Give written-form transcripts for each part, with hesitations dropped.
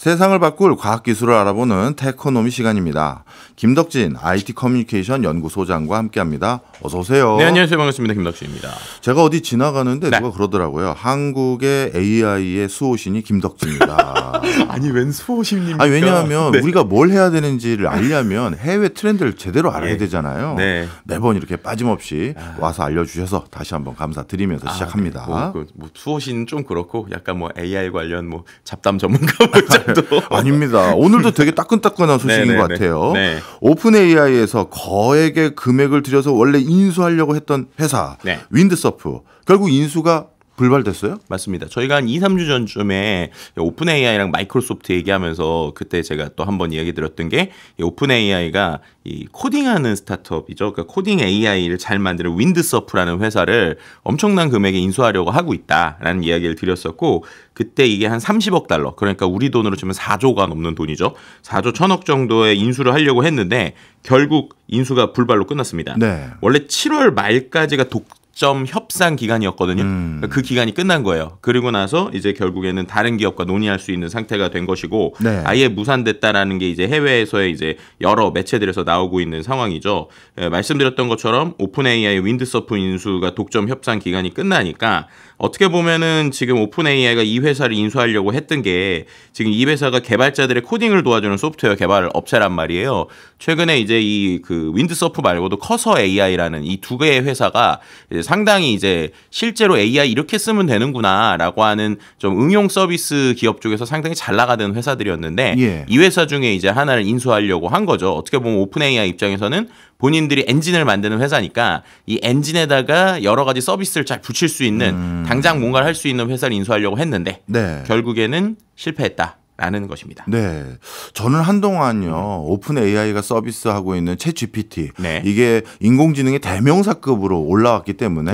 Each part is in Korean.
세상을 바꿀 과학기술을 알아보는 테크노미 시간입니다. 김덕진 IT 커뮤니케이션 연구소장과 함께합니다. 어서 오세요. 네, 안녕하세요. 반갑습니다. 김덕진입니다. 제가 어디 지나가는데 누가 그러더라고요. 한국의 AI의 수호신이 김덕진이다. 아니, 웬 수호신입니까? 아니, 왜냐하면 우리가 뭘 해야 되는지를 알려면 해외 트렌드를 제대로 알아야 되잖아요. 네. 매번 이렇게 빠짐없이 와서 알려주셔서 다시 한번 감사드리면서 시작합니다. 네. 뭐 수호신 좀 그렇고 약간 뭐 AI 관련 뭐 잡담 전문가 뭐 정도. 아닙니다. 오늘도 되게 따끈따끈한 소식인 것 같아요. 네. 오픈 AI에서 거액의 금액을 들여서 원래 인수하려고 했던 회사 윈드서프 결국 인수가 불발됐어요? 맞습니다. 저희가 한 2, 3주 전쯤에 오픈 AI랑 마이크로소프트 얘기하면서 그때 제가 또 한번 이야기 드렸던 게 오픈 AI가 이 코딩하는 스타트업이죠. 그러니까 코딩 AI를 잘 만드는 윈드서프라는 회사를 엄청난 금액에 인수하려고 하고 있다라는 이야기를 드렸었고 그때 이게 한 30억 달러 그러니까 우리 돈으로 치면 4조가 넘는 돈이죠. 4조 1천억 정도의 인수를 하려고 했는데 결국 인수가 불발로 끝났습니다. 네. 원래 7월 말까지가 독점 협상 기간이었거든요. 그 기간이 끝난 거예요. 그리고 나서 이제 결국에는 다른 기업과 논의할 수 있는 상태가 된 것이고 아예 무산됐다라는 게 이제 해외에서의 이제 여러 매체들에서 나오고 있는 상황이죠. 말씀드렸던 것처럼 오픈 AI 윈드서프 인수가 독점 협상 기간이 끝나니까 어떻게 보면은 지금 오픈 AI가 이 회사를 인수하려고 했던 게 지금 이 회사가 개발자들의 코딩을 도와주는 소프트웨어 개발 업체란 말이에요. 최근에 이제 이 그 윈드서프 말고도 커서 AI라는 이 두 개의 회사가 이제 상당히 이제 실제로 AI 이렇게 쓰면 되는구나라고 하는 좀 응용 서비스 기업 쪽에서 상당히 잘 나가던 회사들이었는데 이 회사 중에 이제 하나를 인수하려고 한 거죠. 어떻게 보면 오픈 AI 입장에서는 본인들이 엔진을 만드는 회사니까 이 엔진에다가 여러 가지 서비스를 잘 붙일 수 있는 당장 뭔가를 할 수 있는 회사를 인수하려고 했는데 결국에는 실패했다라는 것입니다. 네, 저는 한동안요 오픈 AI가 서비스하고 있는 챗 GPT 이게 인공지능의 대명사급으로 올라왔기 때문에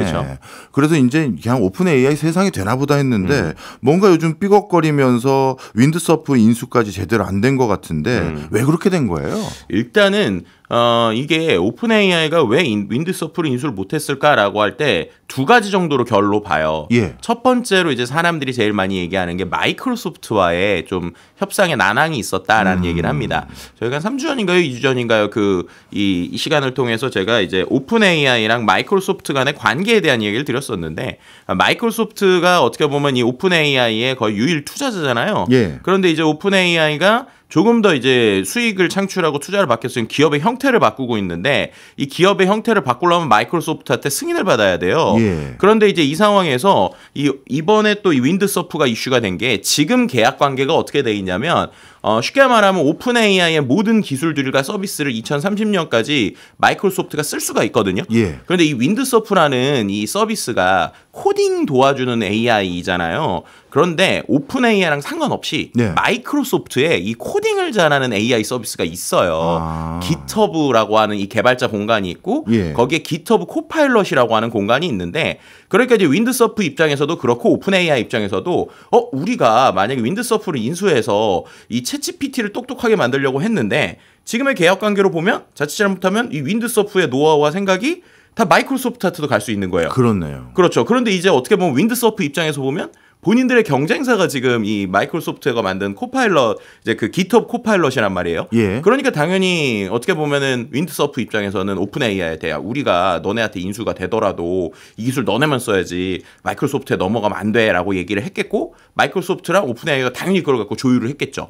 그래서 이제 그냥 오픈 AI 세상이 되나 보다 했는데 뭔가 요즘 삐걱거리면서 윈드서프 인수까지 제대로 안 된 것 같은데 왜 그렇게 된 거예요? 일단은 이게 오픈 AI가 왜 윈드서프를 인수를 못했을까라고 할 때 두 가지 정도로 결로 봐요. 첫 번째로 이제 사람들이 제일 많이 얘기하는 게 마이크로소프트와의 좀 협상에 난항이 있었다라는 얘기를 합니다. 저희가 3주 전인가요, 2주 전인가요? 이 시간을 통해서 제가 이제 오픈 AI랑 마이크로소프트 간의 관계에 대한 얘기를 드렸었는데 마이크로소프트가 어떻게 보면 이 오픈 AI의 거의 유일 투자자잖아요. 그런데 이제 오픈 AI가 조금 더 이제 수익을 창출하고 투자를 받게 쓰는 기업의 형태를 바꾸고 있는데 이 기업의 형태를 바꾸려면 마이크로소프트한테 승인을 받아야 돼요. 그런데 이제 이 상황에서 이번에 또 이 윈드서프가 이슈가 된 게 지금 계약 관계가 어떻게 돼 있냐면 쉽게 말하면 오픈 AI의 모든 기술들과 서비스를 2030년까지 마이크로소프트가 쓸 수가 있거든요. 그런데 이 윈드서프라는 이 서비스가 코딩 도와주는 AI잖아요. 그런데 오픈 AI랑 상관없이 마이크로소프트에 이 코딩을 잘하는 AI 서비스가 있어요. GitHub라고 하는 이 개발자 공간이 있고 거기에 GitHub 코파일럿이라고 하는 공간이 있는데 그러니까 이제 윈드서프 입장에서도 그렇고 오픈 AI 입장에서도 우리가 만약에 윈드서프를 인수해서 이 챗GPT를 똑똑하게 만들려고 했는데 지금의 계약 관계로 보면 자칫 잘못하면 이 윈드서프의 노하우와 생각이 다 마이크로소프트한테도 갈 수 있는 거예요. 그렇네요. 그렇죠. 그런데 이제 어떻게 보면 윈드서프 입장에서 보면 본인들의 경쟁사가 지금 이 마이크로소프트가 만든 코파일럿 이제 그 GitHub 코파일럿이란 말이에요. 그러니까 당연히 어떻게 보면은 윈드서프 입장에서는 오픈 AI에 대한 우리가 너네한테 인수가 되더라도 이 기술 너네만 써야지 마이크로소프트에 넘어가면 안 돼라고 얘기를 했겠고 마이크로소프트랑 오픈 AI가 당연히 그걸 갖고 조율을 했겠죠.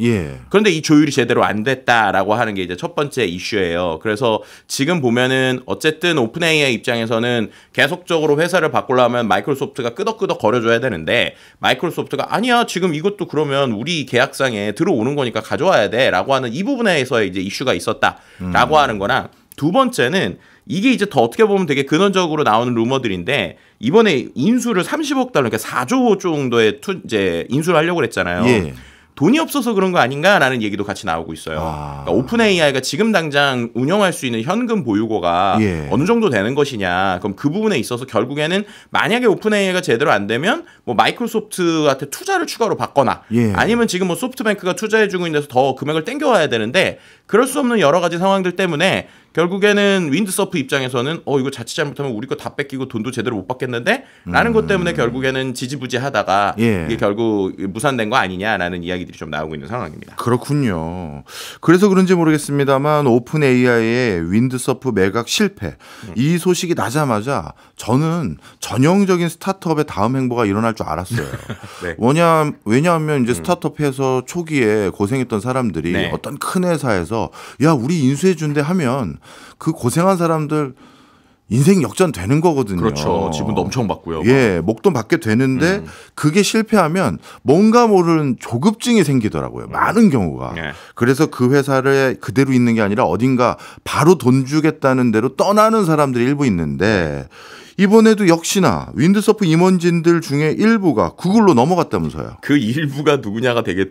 그런데 이 조율이 제대로 안 됐다라고 하는 게 이제 첫 번째 이슈예요. 그래서 지금 보면은 어쨌든 오픈 AI 입장에서는 계속적으로 회사를 바꾸려면 마이크로소프트가 끄덕끄덕 거려줘야 되는데 마이크로소프트가 아니야 지금 이것도 그러면 우리 계약상에 들어오는 거니까 가져와야 돼라고 하는 이 부분에서 이제 이슈가 있었다라고 하는 거랑 두 번째는 이게 이제 더 어떻게 보면 되게 근원적으로 나오는 루머들인데 이번에 인수를 30억 달러 그러니까 4조 정도의 이제 인수를 하려고 그랬잖아요. 돈이 없어서 그런 거 아닌가라는 얘기도 같이 나오고 있어요. 그러니까 오픈 AI가 지금 당장 운영할 수 있는 현금 보유고가 어느 정도 되는 것이냐. 그럼 그 부분에 있어서 결국에는 만약에 오픈 AI가 제대로 안 되면 뭐 마이크로소프트한테 투자를 추가로 받거나 아니면 지금 뭐 소프트뱅크가 투자해주고 있는 데서 더 금액을 땡겨와야 되는데 그럴 수 없는 여러 가지 상황들 때문에 결국에는 윈드서프 입장에서는 이거 자칫 잘못하면 우리 거 다 뺏기고 돈도 제대로 못 받겠는데? 라는 것 때문에 결국에는 지지부지하다가 이게 결국 무산된 거 아니냐라는 이야기 이야기들이 좀 나오고 있는 상황입니다. 그렇군요. 그래서 그런지 모르겠습니다만 오픈 AI의 윈드서프 매각 실패 이 소식이 나자마자 저는 전형적인 스타트업의 다음 행보가 일어날 줄 알았어요. 네. 왜냐하면 이제 스타트업에서 초기에 고생했던 사람들이 네. 어떤 큰 회사에서 야 우리 인수해준대 하면 그 고생한 사람들 인생 역전되는 거거든요. 그렇죠. 지분도 엄청 받고요. 예, 목돈 받게 되는데 그게 실패하면 뭔가 모르는 조급증이 생기더라고요. 많은 경우가. 네. 그래서 그 회사를 그대로 있는 게 아니라 어딘가 바로 돈 주겠다는 대로 떠나는 사람들이 일부 있는데 이번에도 역시나 윈드서프 임원진들 중에 일부가 구글로 넘어갔다면서요. 그 일부가 누구냐가 되게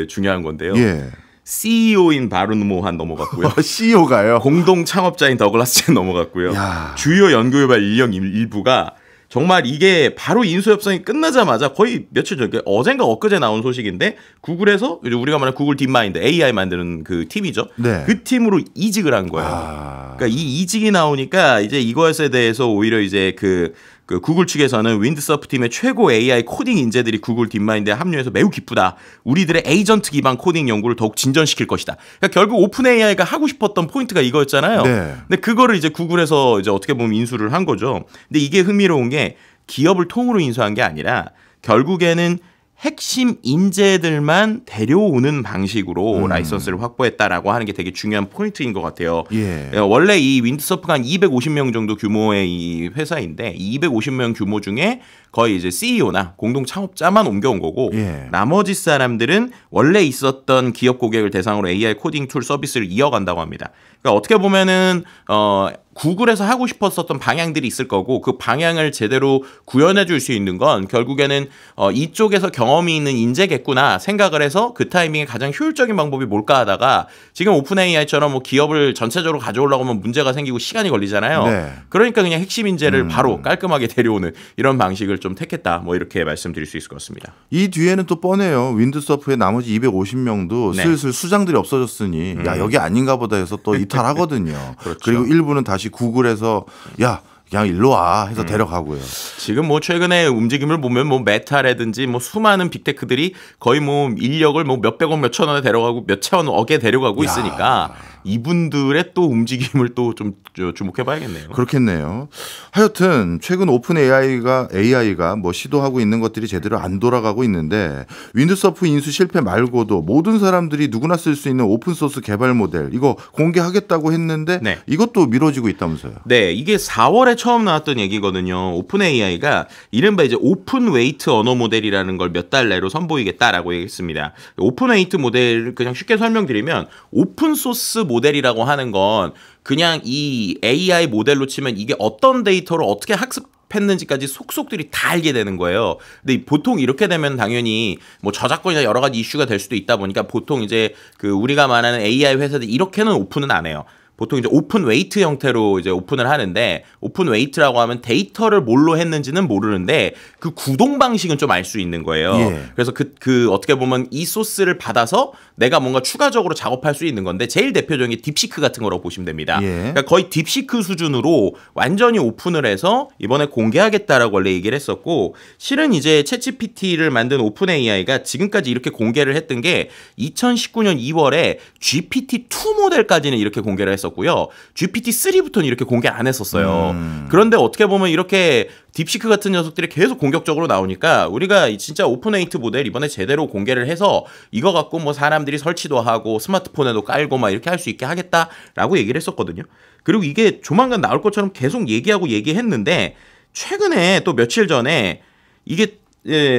중요한 건데요. 예. CEO인 바룬 모한 넘어갔고요. CEO가요? 공동 창업자인 더글라스 첸 넘어갔고요. 야. 주요 연구개발 인력 일부가 정말 이게 바로 인수협상이 끝나자마자 거의 며칠 전, 어젠가 엊그제 나온 소식인데 구글에서 우리가 말하는 구글 딥마인드 AI 만드는 그 팀이죠. 네. 그 팀으로 이직을 한 거예요. 그러니까 이 이직이 나오니까 이제 이것에 대해서 오히려 이제 그 구글 측에서는 윈드서프 팀의 최고 AI 코딩 인재들이 구글 딥마인드에 합류해서 매우 기쁘다. 우리들의 에이전트 기반 코딩 연구를 더욱 진전시킬 것이다. 그러니까 결국 오픈 AI가 하고 싶었던 포인트가 이거였잖아요. 네. 근데 그거를 이제 구글에서 이제 어떻게 보면 인수를 한 거죠. 근데 이게 흥미로운 게 기업을 통으로 인수한 게 아니라 결국에는 핵심 인재들만 데려오는 방식으로 라이선스를 확보했다라고 하는 게 되게 중요한 포인트인 것 같아요. 예. 원래 이 윈드서프가 한 250명 정도 규모의 이 회사인데 250명 규모 중에 거의 이제 CEO나 공동 창업자만 옮겨온 거고 예. 나머지 사람들은 원래 있었던 기업 고객을 대상으로 AI 코딩 툴 서비스를 이어간다고 합니다. 그러니까 어떻게 보면은 구글에서 하고 싶었었던 방향들이 있을 거고 그 방향을 제대로 구현해 줄 수 있는 건 결국에는 이쪽에서 경험이 있는 인재겠구나 생각을 해서 그 타이밍에 가장 효율적인 방법이 뭘까 하다가 지금 오픈 AI처럼 뭐 기업을 전체적으로 가져오려고 하면 문제가 생기고 시간이 걸리잖아요. 네. 그러니까 그냥 핵심 인재를 바로 깔끔하게 데려오는 이런 방식을 좀 택했다. 뭐 이렇게 말씀드릴 수 있을 것 같습니다. 이 뒤에는 또 뻔해요. 윈드서프의 나머지 250명도 네. 슬슬 수장들이 없어졌으니 야 여기 아닌가 보다 해서 또 이탈하거든요. 그렇죠. 그리고 일부는 다시 구글에서 야 그냥 일로 와 해서 데려가고요. 지금 뭐 최근에 움직임을 보면 뭐 메타라든지 뭐 수많은 빅테크들이 거의 뭐 인력을 뭐 몇백억 몇천 원에 데려가고 몇천억에 데려가고 있으니까 이분들의 또 움직임을 또 좀 주목해봐야겠네요. 그렇겠네요. 하여튼 최근 오픈 AI가 뭐 시도하고 있는 것들이 제대로 안 돌아가고 있는데 윈드서프 인수 실패 말고도 모든 사람들이 누구나 쓸 수 있는 오픈 소스 개발 모델 이거 공개하겠다고 했는데 네. 이것도 미뤄지고 있다면서요. 네, 이게 4월에 처음 나왔던 얘기거든요. 오픈 AI가 이른바 이제 오픈 웨이트 언어 모델이라는 걸 몇 달 내로 선보이겠다라고 얘기했습니다. 오픈 웨이트 모델을 그냥 쉽게 설명드리면 오픈 소스 모델이라고 하는 건 그냥 이 AI 모델로 치면 이게 어떤 데이터를 어떻게 학습했는지까지 속속들이 다 알게 되는 거예요. 근데 보통 이렇게 되면 당연히 뭐 저작권이나 여러 가지 이슈가 될 수도 있다 보니까 보통 이제 그 우리가 말하는 AI 회사들이 이렇게는 오픈은 안 해요. 보통 이제 오픈 웨이트 형태로 이제 오픈을 하는데 오픈 웨이트라고 하면 데이터를 뭘로 했는지는 모르는데 그 구동 방식은 좀 알 수 있는 거예요. 예. 그래서 그 어떻게 보면 이 소스를 받아서 내가 뭔가 추가적으로 작업할 수 있는 건데 제일 대표적인 게 딥시크 같은 거라고 보시면 됩니다. 예. 그러니까 거의 딥시크 수준으로 완전히 오픈을 해서 이번에 공개하겠다라고 원래 얘기를 했었고 실은 이제 챗GPT를 만든 오픈 AI가 지금까지 이렇게 공개를 했던 게 2019년 2월에 GPT-2 모델까지는 이렇게 공개를 했었고 고요. GPT-3부터는 이렇게 공개 안 했었어요. 그런데 어떻게 보면 이렇게 딥시크 같은 녀석들이 계속 공격적으로 나오니까 우리가 진짜 오픈웨이트 모델 이번에 제대로 공개를 해서 이거 갖고 뭐 사람들이 설치도 하고 스마트폰에도 깔고 막 이렇게 할 수 있게 하겠다라고 얘기를 했었거든요. 그리고 이게 조만간 나올 것처럼 계속 얘기했는데 최근에 또 며칠 전에 이게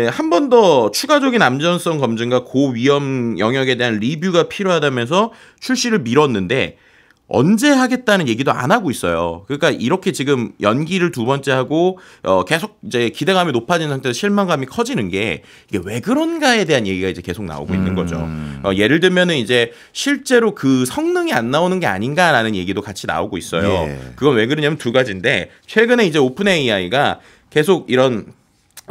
한 번 더 추가적인 안전성 검증과 고위험 영역에 대한 리뷰가 필요하다면서 출시를 미뤘는데 언제 하겠다는 얘기도 안 하고 있어요. 그러니까 이렇게 지금 연기를 두 번째 하고 계속 이제 기대감이 높아진 상태에서 실망감이 커지는 게 이게 왜 그런가에 대한 얘기가 이제 계속 나오고 있는 거죠. 예를 들면은 이제 실제로 그 성능이 안 나오는 게 아닌가라는 얘기도 같이 나오고 있어요. 예. 그건 왜 그러냐면 두 가지인데 최근에 이제 오픈 AI가 계속 이런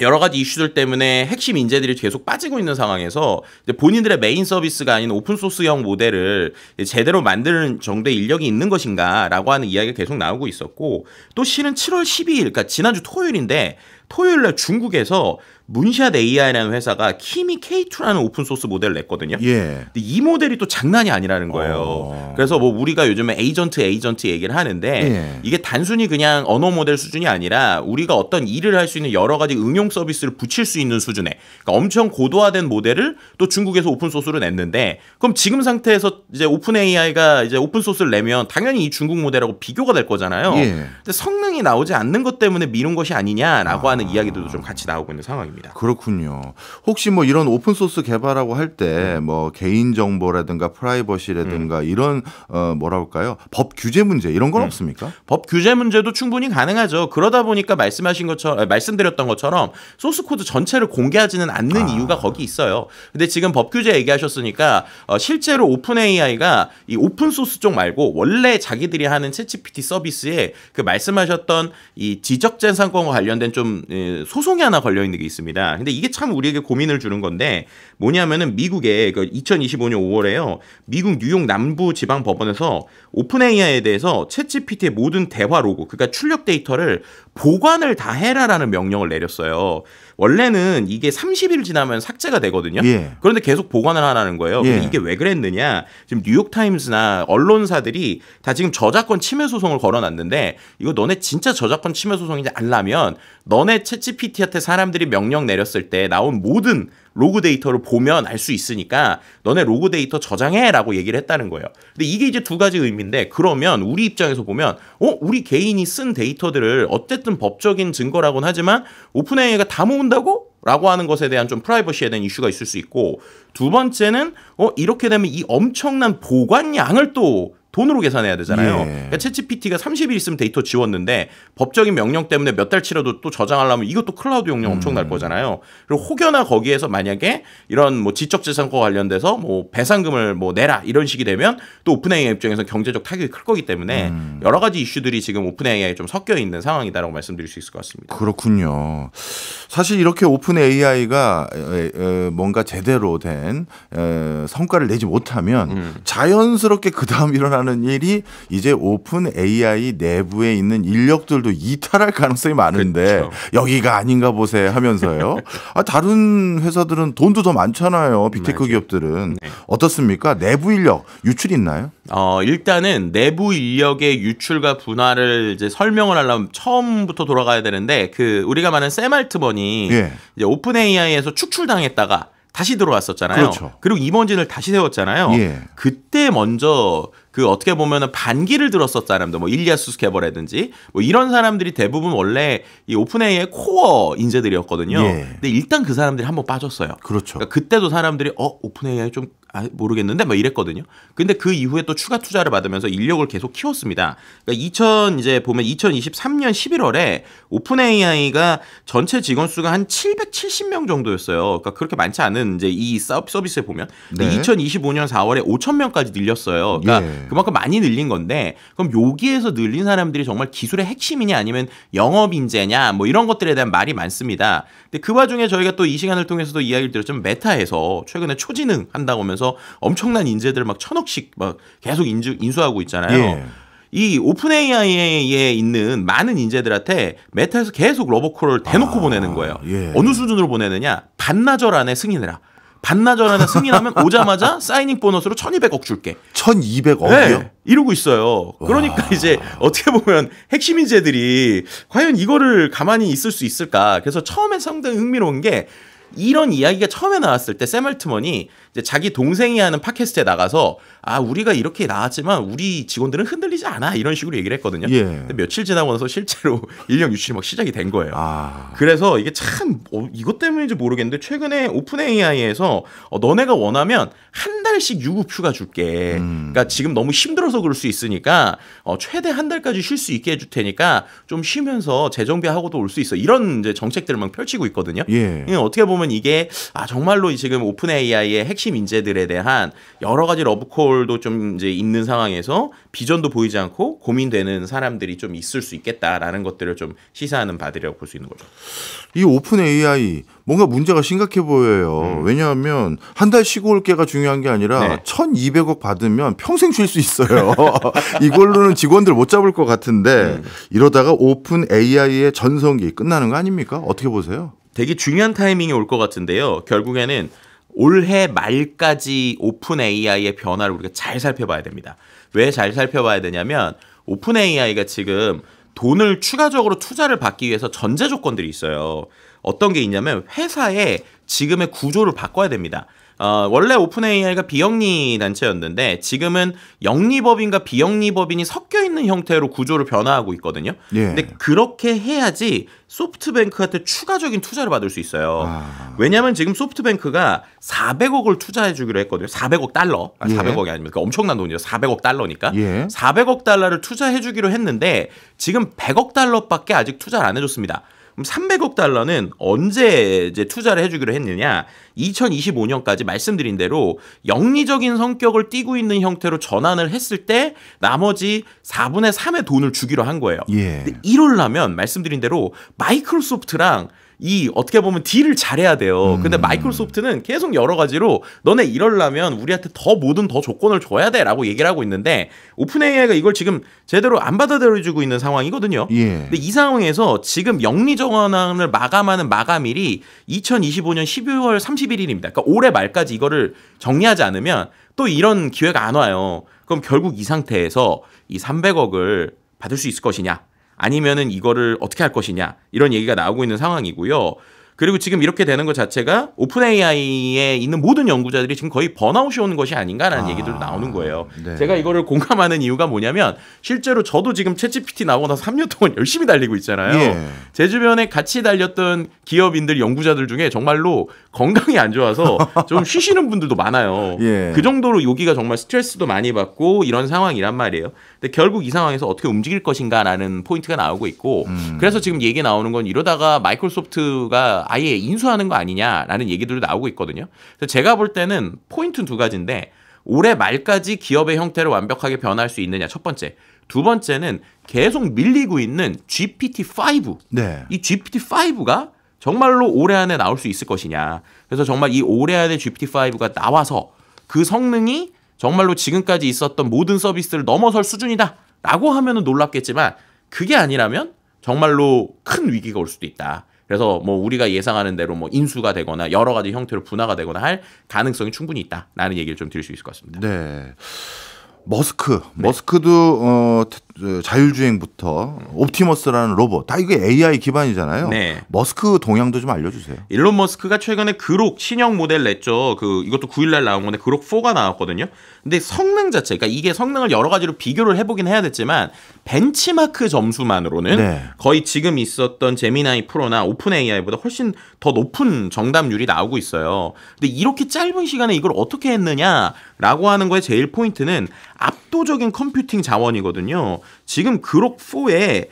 여러 가지 이슈들 때문에 핵심 인재들이 계속 빠지고 있는 상황에서 이제 본인들의 메인 서비스가 아닌 오픈소스형 모델을 제대로 만드는 정도의 인력이 있는 것인가라고 하는 이야기가 계속 나오고 있었고 또 실은 7월 12일, 그러니까 지난주 토요일인데 토요일 날 중국에서 문샷 AI라는 회사가 키미 K2라는 오픈 소스 모델을 냈거든요. 예. 근데 이 모델이 또 장난이 아니라는 거예요. 그래서 뭐 우리가 요즘에 에이전트 얘기를 하는데 예. 이게 단순히 그냥 언어 모델 수준이 아니라 우리가 어떤 일을 할 수 있는 여러 가지 응용 서비스를 붙일 수 있는 수준의 그러니까 엄청 고도화된 모델을 또 중국에서 오픈 소스로 냈는데 그럼 지금 상태에서 이제 오픈 AI가 이제 오픈 소스를 내면 당연히 이 중국 모델하고 비교가 될 거잖아요. 예. 근데 성능이 나오지 않는 것 때문에 미룬 것이 아니냐라고 하는 이야기들도 좀 같이 나오고 있는 상황입니다. 그렇군요. 혹시 뭐 이런 오픈 소스 개발하고 할 때 뭐 개인 정보라든가 프라이버시라든가 이런 뭐라 할까요? 법 규제 문제 이런 건 없습니까? 법 규제 문제도 충분히 가능하죠. 그러다 보니까 말씀드렸던 것처럼 소스 코드 전체를 공개하지는 않는 이유가 거기 있어요. 근데 지금 법 규제 얘기하셨으니까 실제로 오픈 AI가 이 오픈 소스 쪽 말고 원래 자기들이 하는 챗GPT 서비스에 그 말씀하셨던 이 지적재산권과 관련된 좀 소송이 하나 걸려 있는 게 있습니다. 근데 이게 참 우리에게 고민을 주는 건데 뭐냐면은 미국의 2025년 5월에요. 미국 뉴욕 남부 지방 법원에서 오픈 AI에 대해서 챗GPT의 모든 대화 로그, 그러니까 출력 데이터를 보관을 다 해라라는 명령을 내렸어요. 원래는 이게 30일 지나면 삭제가 되거든요. 예. 그런데 계속 보관을 하라는 거예요. 근데 이게 왜 그랬느냐? 지금 뉴욕타임스나 언론사들이 다 지금 저작권 침해 소송을 걸어놨는데 이거 너네 진짜 저작권 침해 소송인지 알려면 너네 챗GPT한테 사람들이 명령 내렸을 때 나온 모든 로그 데이터를 보면 알 수 있으니까 너네 로그 데이터 저장해라고 얘기를 했다는 거예요. 근데 이게 이제 두 가지 의미인데 그러면 우리 입장에서 보면 우리 개인이 쓴 데이터들을 어쨌든 법적인 증거라고는 하지만 오픈 AI가 다 모은다고? 라고 하는 것에 대한 좀 프라이버시에 대한 이슈가 있을 수 있고 두 번째는 이렇게 되면 이 엄청난 보관량을 또 돈으로 계산해야 되잖아요. 예. 그러니까 챗GPT가 30일 있으면 데이터 지웠는데 법적인 명령 때문에 몇 달 치라도 또 저장하려면 이것도 클라우드 용량 엄청날 거잖아요. 그리고 혹여나 거기에서 만약에 이런 뭐 지적재산권 관련돼서 뭐 배상금을 뭐 내라 이런 식이 되면 또 오픈 AI 입장에서 경제적 타격이 클 거기 때문에 여러 가지 이슈들이 지금 오픈 AI에 좀 섞여 있는 상황이다라고 말씀드릴 수 있을 것 같습니다. 그렇군요. 사실 이렇게 오픈 AI가 뭔가 제대로 된 성과를 내지 못하면 자연스럽게 그 다음 일어나는 일이 이제 오픈 AI 내부에 있는 인력들도 이탈할 가능성이 많은데 그렇죠. 여기가 아닌가 보세 하면서요. 다른 회사들은 돈도 더 많잖아요. 빅테크 기업들은. 네. 어떻습니까? 내부 인력 유출 있나요? 일단은 내부 인력의 유출과 분할을 이제 설명을 하려면 처음부터 돌아가야 되는데 우리가 말하는 샘 알트먼이 예. 이제 오픈 AI에서 축출당했다가 다시 들어왔었잖아요. 그렇죠. 그리고 임원진을 다시 세웠잖아요. 예. 그때 먼저 어떻게 보면은 반기를 들었었던 사람들, 뭐 일리아 수스케버라든지 뭐 이런 사람들이 대부분 원래 이 오픈 AI의 코어 인재들이었거든요. 예. 근데 일단 그 사람들이 한번 빠졌어요. 그렇죠. 그러니까 그때도 사람들이 오픈 AI 좀 모르겠는데 뭐 이랬거든요. 근데 그 이후에 또 추가 투자를 받으면서 인력을 계속 키웠습니다. 그러니까 2023년 11월에 오픈 AI가 전체 직원 수가 한 770명 정도였어요. 그러니까 그렇게 많지 않은 이제 이 서비스에 보면 네. 2025년 4월에 5,000명까지 늘렸어요. 그러니까 예. 그만큼 많이 늘린 건데 그럼 여기에서 늘린 사람들이 정말 기술의 핵심이냐 아니면 영업 인재냐 뭐 이런 것들에 대한 말이 많습니다. 근데 그 와중에 저희가 또 이 시간을 통해서도 이야기를 드렸지만 메타에서 최근에 초지능 한다고 하면서 엄청난 인재들 막 1,000억씩 막 계속 인수하고 있잖아요. 예. 이 오픈 AI에 있는 많은 인재들한테 메타에서 계속 러버콜을 대놓고 보내는 거예요. 예. 어느 수준으로 보내느냐? 반나절 안에 승인해라. 반나절 안에 승인하면 오자마자 사이닝 보너스로 1,200억 줄게. 1,200억이요? 네, 이러고 있어요. 그러니까 이제 어떻게 보면 핵심 인재들이 과연 이거를 가만히 있을 수 있을까? 그래서 처음에 상당히 흥미로운 게 이런 이야기가 처음에 나왔을 때 샘 알트먼이 이제 자기 동생이 하는 팟캐스트에 나가서 우리가 이렇게 나왔지만 우리 직원들은 흔들리지 않아 이런 식으로 얘기를 했거든요. 예. 근데 며칠 지나고 나서 실제로 인력 유출이 막 시작이 된 거예요. 그래서 이게 참 이것 때문인지 모르겠는데 최근에 오픈 AI에서 너네가 원하면 한 달씩 유급 휴가 줄게. 그러니까 지금 너무 힘들어서 그럴 수 있으니까 최대 한 달까지 쉴 수 있게 해줄 테니까 좀 쉬면서 재정비하고도 올 수 있어. 이런 이제 정책들을 막 펼치고 있거든요. 예. 어떻게 보면 이게 정말로 지금 오픈 AI의 핵심 인재들에 대한 여러 가지 러브콜도 좀 이제 있는 상황에서 비전도 보이지 않고 고민되는 사람들이 좀 있을 수 있겠다라는 것들을 좀 시사하는 바들이라고 볼 수 있는 거죠. 이 오픈 AI 뭔가 문제가 심각해 보여요. 왜냐하면 한 달 쉬고 올게가 중요한 게 아니라 네. 1,200억 받으면 평생 쉴 수 있어요. 이걸로는 직원들 못 잡을 것 같은데 이러다가 오픈 AI의 전성기 끝나는 거 아닙니까? 어떻게 보세요? 되게 중요한 타이밍이 올 것 같은데요. 결국에는 올해 말까지 오픈 AI의 변화를 우리가 잘 살펴봐야 됩니다. 왜 잘 살펴봐야 되냐면 오픈 AI가 지금 돈을 추가적으로 투자를 받기 위해서 전제 조건들이 있어요. 어떤 게 있냐면 회사의 지금의 구조를 바꿔야 됩니다. 원래 오픈 AI가 비영리 단체였는데 지금은 영리법인과 비영리법인이 섞여 있는 형태로 구조를 변화하고 있거든요. 예. 근데 그렇게 해야지 소프트뱅크한테 추가적인 투자를 받을 수 있어요. 왜냐하면 지금 소프트뱅크가 400억을 투자해 주기로 했거든요. 400억 달러. 400억이 아닙니까? 엄청난 돈이죠. 400억 달러니까. 예. 400억 달러를 투자해 주기로 했는데 지금 100억 달러밖에 아직 투자를 안 해줬습니다. 그럼 300억 달러는 언제 이제 투자를 해주기로 했느냐? 2025년까지 말씀드린 대로 영리적인 성격을 띠고 있는 형태로 전환을 했을 때 나머지 4분의 3의 돈을 주기로 한 거예요. 예. 근데 이러려면 말씀드린 대로 마이크로소프트랑 이 어떻게 보면 딜을 잘해야 돼요. 근데 마이크로소프트는 계속 여러 가지로 너네 이러려면 우리한테 더 뭐든 더 조건을 줘야 돼라고 얘기를 하고 있는데 오픈 AI가 이걸 지금 제대로 안 받아들여주고 있는 상황이거든요. 예. 근데 이 상황에서 지금 영리 정원을 마감하는 마감일이 2025년 12월 31일입니다. 그러니까 올해 말까지 이거를 정리하지 않으면 또 이런 기회가 안 와요. 그럼 결국 이 상태에서 이 300억을 받을 수 있을 것이냐? 아니면은 이거를 어떻게 할 것이냐 이런 얘기가 나오고 있는 상황이고요. 그리고 지금 이렇게 되는 것 자체가 오픈 AI에 있는 모든 연구자들이 지금 거의 번아웃이 오는 것이 아닌가라는 얘기들도 나오는 거예요. 네. 제가 이거를 공감하는 이유가 뭐냐면 실제로 저도 지금 챗GPT 나오고 나서 3년 동안 열심히 달리고 있잖아요. 예. 제 주변에 같이 달렸던 기업인들, 연구자들 중에 정말로 건강이 안 좋아서 좀 쉬시는 분들도 많아요. 예. 그 정도로 여기가 정말 스트레스도 많이 받고 이런 상황이란 말이에요. 근데 결국 이 상황에서 어떻게 움직일 것인가라는 포인트가 나오고 있고 그래서 지금 얘기 나오는 건 이러다가 마이크로소프트가 아예 인수하는 거 아니냐라는 얘기들도 나오고 있거든요. 그래서 제가 볼 때는 포인트는 두 가지인데 올해 말까지 기업의 형태를 완벽하게 변화할 수 있느냐 첫 번째. 두 번째는 계속 밀리고 있는 GPT-5. 네. 이 GPT-5가 정말로 올해 안에 나올 수 있을 것이냐. 그래서 정말 이 올해 안에 GPT-5가 나와서 그 성능이 정말로 지금까지 있었던 모든 서비스를 넘어설 수준이다라고 하면은 놀랍겠지만 그게 아니라면 정말로 큰 위기가 올 수도 있다. 그래서 뭐 우리가 예상하는 대로 뭐 인수가 되거나 여러 가지 형태로 분화가 되거나 할 가능성이 충분히 있다라는 얘기를 좀 드릴 수 있을 것 같습니다. 네. 머스크도 자율주행부터 옵티머스라는 로봇 다 이게 AI 기반이잖아요. 네. 머스크 동향도 좀 알려주세요. 일론 머스크가 최근에 그록 신형 모델 냈죠. 이것도 9일날 나온 건데 그록 4가 나왔거든요. 근데 성능 자체, 그러니까 이게 성능을 여러 가지로 비교를 해보긴 해야 됐지만 벤치마크 점수만으로는 네. 거의 지금 있었던 제미나이 프로나 오픈 AI보다 훨씬 더 높은 정답률이 나오고 있어요. 근데 이렇게 짧은 시간에 이걸 어떻게 했느냐라고 하는 거에 제일 포인트는 압도적인 컴퓨팅 자원이거든요. 지금 그록 4에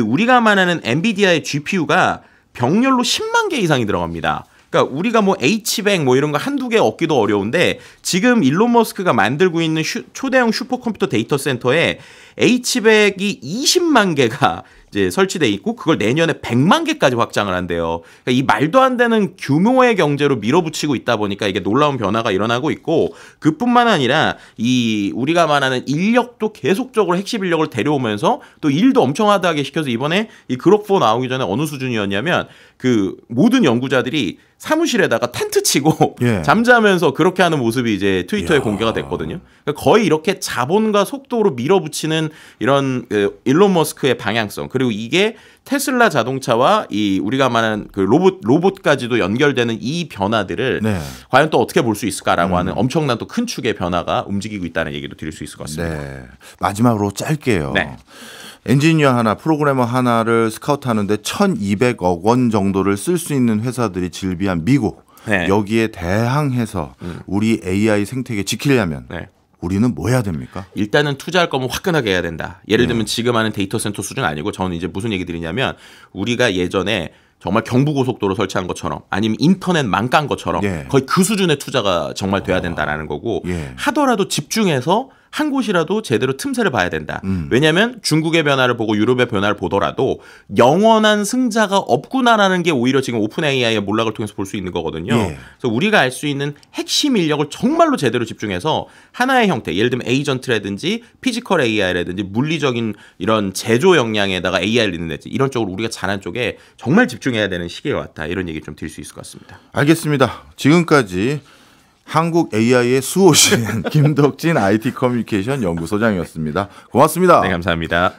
우리가 말하는 엔비디아의 GPU가 병렬로 10만 개 이상이 들어갑니다. 그러니까 우리가 뭐 H100 뭐 이런 거 한두 개 얻기도 어려운데 지금 일론 머스크가 만들고 있는 초대형 슈퍼컴퓨터 데이터 센터에 H100이 20만 개가 이제 설치돼 있고 그걸 내년에 100만 개까지 확장을 한대요. 그러니까 이 말도 안 되는 규모의 경제로 밀어붙이고 있다 보니까 이게 놀라운 변화가 일어나고 있고 그뿐만 아니라 이 우리가 말하는 인력도 계속적으로 핵심 인력을 데려오면서 또 일도 엄청 하다하게 시켜서 이번에 이 그록4 나오기 전에 어느 수준이었냐면 모든 연구자들이 사무실에다가 텐트 치고 예. 잠자면서 그렇게 하는 모습이 이제 트위터에 이야. 공개가 됐거든요. 그러니까 거의 이렇게 자본과 속도로 밀어붙이는 이런 일론 머스크의 방향성 그리고 이게 테슬라 자동차와 이 우리가 말하는 로봇까지도 연결되는 이 변화들을 네. 과연 또 어떻게 볼 수 있을까라고 하는 엄청난 또 큰 축의 변화가 움직이고 있다는 얘기도 드릴 수 있을 것 같습니다. 네. 마지막으로 짧게요. 네. 엔지니어 하나, 프로그래머 하나를 스카우트하는데 1,200억 원 정도를 쓸 수 있는 회사들이 질비한 미국. 네. 여기에 대항해서 우리 AI 생태계 지키려면 네. 우리는 뭐 해야 됩니까? 일단은 투자할 거면 화끈하게 해야 된다. 예를 들면 지금 하는 데이터 센터 수준 아니고 저는 이제 무슨 얘기 드리냐면 우리가 예전에 정말 경부고속도로 설치한 것처럼 아니면 인터넷망 깐 것처럼 예. 거의 그 수준의 투자가 정말 돼야 된다라는 거고 예. 하더라도 집중해서 한 곳이라도 제대로 틈새를 봐야 된다. 왜냐하면 중국의 변화를 보고 유럽의 변화를 보더라도 영원한 승자가 없구나라는 게 오히려 지금 오픈 AI의 몰락을 통해서 볼 수 있는 거거든요. 예. 그래서 우리가 알 수 있는 핵심 인력을 정말로 제대로 집중해서 하나의 형태, 예를 들면 에이전트라든지 피지컬 AI라든지 물리적인 이런 제조 역량에다가 AI를 넣는다든지 이런 쪽으로 우리가 잘하는 쪽에 정말 집중해야 되는 시기가 왔다. 이런 얘기 좀 드릴 수 있을 것 같습니다. 알겠습니다. 지금까지 한국 AI의 수호신 김덕진 IT 커뮤니케이션 연구소장이었습니다. 고맙습니다. 네, 감사합니다.